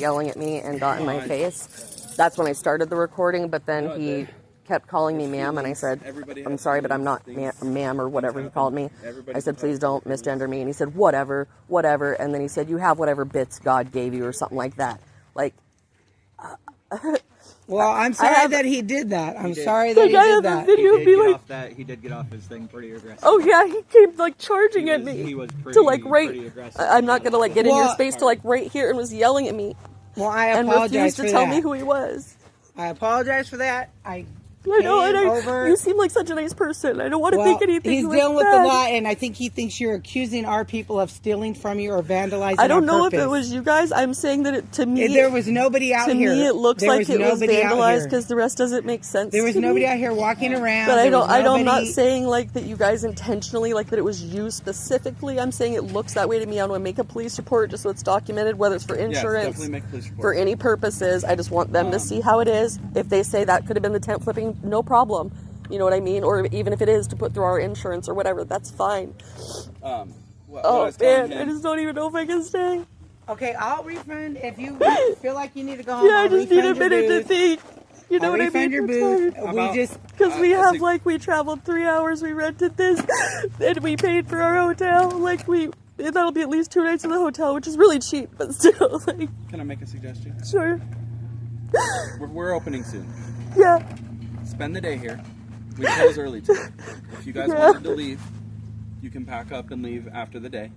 yelling at me and got in my face. That's when I started the recording, but then he kept calling me ma'am, and I said, I'm sorry, but I'm not ma'am, or whatever he called me. I said, please don't misgender me. And he said, whatever. And then he said, you have whatever bits God gave you, or something like that. Like, well, I'm sorry that he did that. I'm sorry that he did that. He did get off his thing pretty aggressive. Oh yeah, he came like charging at me. He was pretty, to like pretty aggressive. I'm not gonna like get in your space, to like right here, and was yelling at me. Well, I and apologize refused for to that. tell me who he was. I apologize for that. I know, and you seem like such a nice person. I don't want to think anything. He's dealing with the law, and I think he thinks you're accusing our people of stealing from you or vandalizing. I don't know if it was you guys. I'm saying that to me, there was nobody out here. To me, it looks like it was vandalized because the rest doesn't make sense. There was nobody out here walking around. But I'm not saying like that you guys intentionally, like that it was you specifically. I'm saying it looks that way to me. I want to make a police report just so it's documented, whether it's for insurance, definitely make a police report. For any purposes. I just want them to see how it is. If they say that could have been the tent flipping, no problem. You know what I mean? Or even if it is to put through our insurance or whatever, that's fine. I just don't even know if I can stay. Okay, I'll refund if you feel like you need to go home. Yeah, I just need a minute to think. You know what I mean? Refund your booth. Because we traveled 3 hours, we rented this, and we paid for our hotel. Like that'll be at least 2 nights in the hotel, which is really cheap, but still. Like, can I make a suggestion? Sure. We're opening soon. Yeah. Spend the day here. We close early today. If you guys wanted to leave, you can pack up and leave after the day.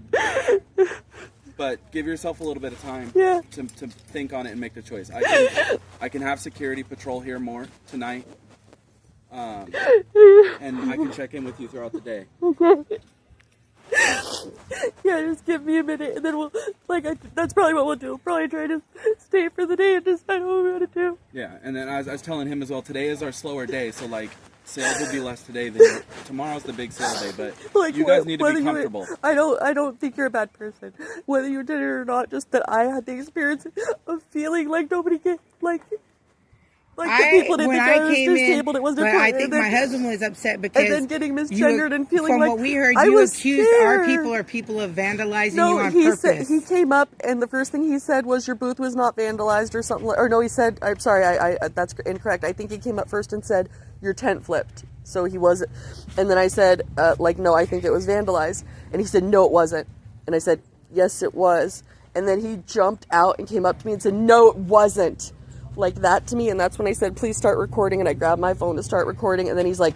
But give yourself a little bit of time to think on it and make the choice. I can have security patrol here more tonight. And I can check in with you throughout the day. Okay. Yeah, just give me a minute, and then that's probably what we'll do. Probably try to stay for the day and decide what we're going to do. Yeah, and then I was telling him as well, today is our slower day, so sales will be less today than tomorrow's the big sale day, but you guys need to be comfortable. I don't think you're a bad person, whether you did it or not. Just that I had the experience of feeling like nobody get the people didn't think I was disabled. It wasn't important. I think my husband was upset because and then getting misgendered and feeling from like what we heard, I you was accused scared. our people or people of vandalizing you on purpose. He came up and the first thing he said was your booth was not vandalized or something. Or no, he said, I'm sorry, I that's incorrect. I think he came up first and said your tent flipped. So he wasn't. And then I said, no, I think it was vandalized. And he said, no, it wasn't. And I said, yes, it was. And then he jumped out and came up to me and said, no, it wasn't. Like that to me. And that's when I said, please start recording. And I grabbed my phone to start recording. And then he's like,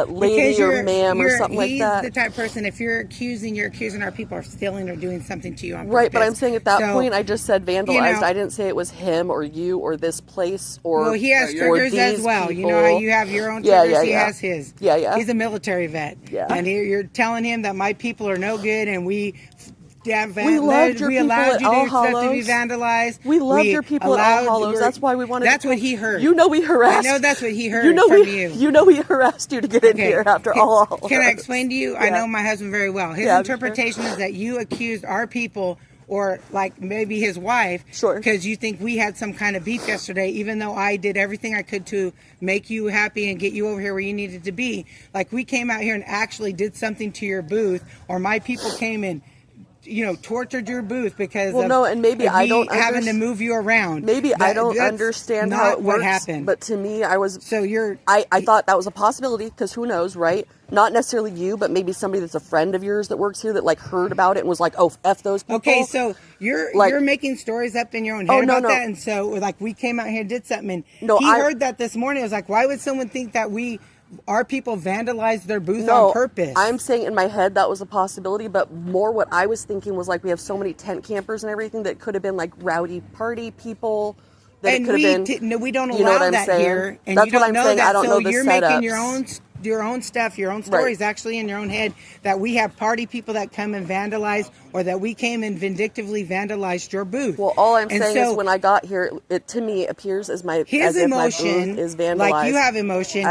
lady or ma'am or something like that. He's the type of person, if you're accusing our people of stealing or doing something to you on purpose. Right, but I'm saying at that point, I just said vandalized. I didn't say it was him or you or this place or well, he has triggers as well. People. You know how you have your own triggers? He has his. Yeah. He's a military vet. Yeah. And you're telling him that my people are no good and we allowed you to be vandalized. We loved your people at All Hallows. That's why we wanted. That's what he heard. You know we harassed. I know that's what he heard from you. You know we harassed you to get in here after All Hallows. Can I explain to you? I know my husband very well. His interpretation is that you accused our people, or like maybe his wife, because you think we had some kind of beef yesterday, even though I did everything I could to make you happy and get you over here where you needed to be. Like we came out here and actually did something to your booth, or my people came in, tortured your booth because and maybe I don't having to move you around. Maybe I don't understand how it works. What happened. But to me, I I thought that was a possibility because who knows, right? Not necessarily you, but maybe somebody that's a friend of yours that works here that heard about it and was like, "Oh, F those people." Okay, so you're making stories up in your own head about that, and so we came out here and did something, and he heard that this morning. I was like, why would someone think that our people vandalized their booth on purpose? I'm saying in my head that was a possibility, but more what I was thinking was we have so many tent campers and everything that could have been rowdy party people. That and it could have been. We don't allow that here, and that's you don't what I'm know saying. that. I don't so know the you're setups. making your own stuff, your own stories actually in your own head, that we have party people that come and vandalize, or that we came and vindictively vandalized your booth. Well, all I'm saying is when I got here, it to me appears as my his as emotion if my booth is vandalized. Like you have emotion.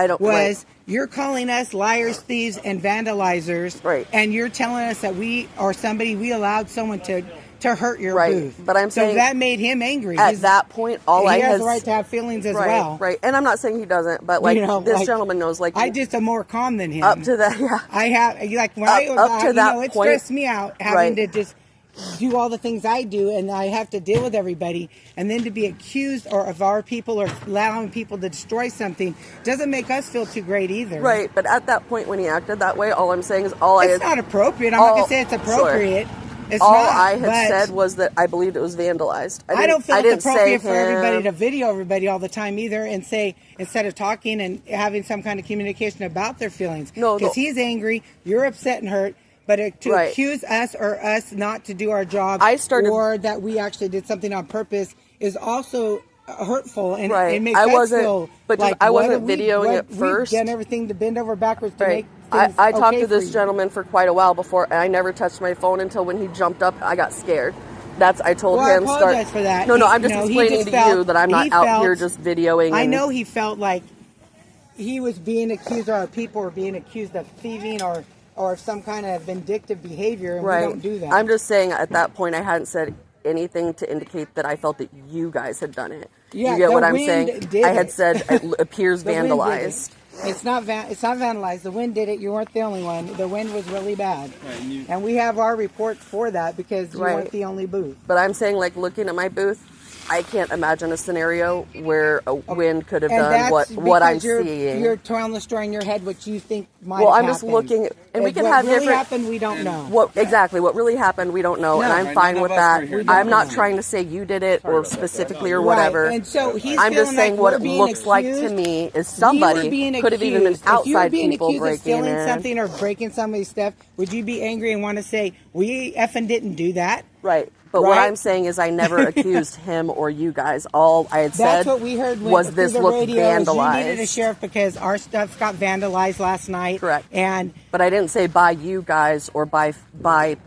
You're calling us liars, thieves, and vandalizers, right? And you're telling us that we allowed someone to hurt your booth. But I'm saying that made him angry. At that point, he has the right to have feelings as well. Right. And I'm not saying he doesn't, but this gentleman knows. I just am more calm than him. Up to that, yeah. I have when up to that it point, stressed me out having to just do all the things I do, and I have to deal with everybody, and then to be accused or of our people or allowing people to destroy something doesn't make us feel too great either. Right, but at that point when he acted that way, all I'm saying is it's not appropriate. I'm not going to say it's appropriate. Sure. It's all not, I had said was that I believed it was vandalized. I don't feel it's appropriate for everybody to video everybody all the time either and say, instead of talking and having some kind of communication about their feelings. No, because he's angry, you're upset and hurt. But to accuse us or us not to do our job or that we actually did something on purpose is also hurtful, and it makes us feel like I wasn't videoing it first. We've done everything to bend over backwards to make I talked to this gentleman for quite a while before, and I never touched my phone until when he jumped up, I got scared. I told him. I apologize for that. No, I'm just explaining to you that I'm not out here just videoing. I know he felt like he was being accused, or our people were being accused of thieving or some kind of vindictive behavior, and we don't do that. I'm just saying at that point I hadn't said anything to indicate that I felt that you guys had done it. Yeah, you get what I'm saying? I had said it appears vandalized. It's not vandalized. The wind did it. You weren't the only one. The wind was really bad. Right, and we have our report for that because you weren't the only booth. But I'm saying, like, looking at my booth, I can't imagine a scenario where a wind could have done what I'm seeing. You're telling the story in your head what you think might have happened. Well, I'm just looking, and we can have different. What really happened, we don't know. What really happened, we don't know, and I'm fine with that. I'm not trying to say you did it or specifically or whatever. And so I'm just saying what it looks like to me is somebody could have even been outside people breaking in. If you were being accused of stealing something or breaking somebody's stuff, would you be angry and want to say, we effing didn't do that? Right. But what I'm saying is I never accused him or you guys. All I had said what we heard was this looked vandalized. You needed a sheriff because our stuff got vandalized last night. Correct. But I didn't say by you guys or by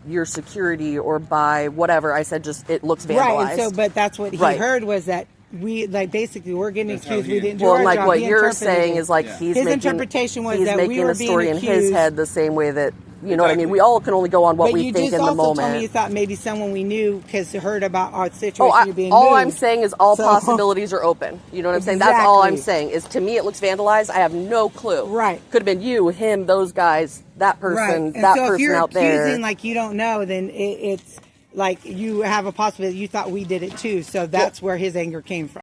your security or by whatever. I said just it looks vandalized. Right. And so, but that's what he heard was that we basically we're getting accused. We didn't do our job. Well, what you're saying is like his interpretation was that we were being story accused in his head the same way that. You know what I mean? We all can only go on what we think in the moment. But you just also told me you thought maybe someone we knew because heard about our situation. All I'm saying is all possibilities are open. You know what I'm saying? That's all I'm saying. Is to me it looks vandalized. I have no clue. Right. Could have been you, him, those guys, that person, that person out there. So if you're accusing like you don't know, then it's like you have a possibility you thought we did it too. So that's where his anger came from.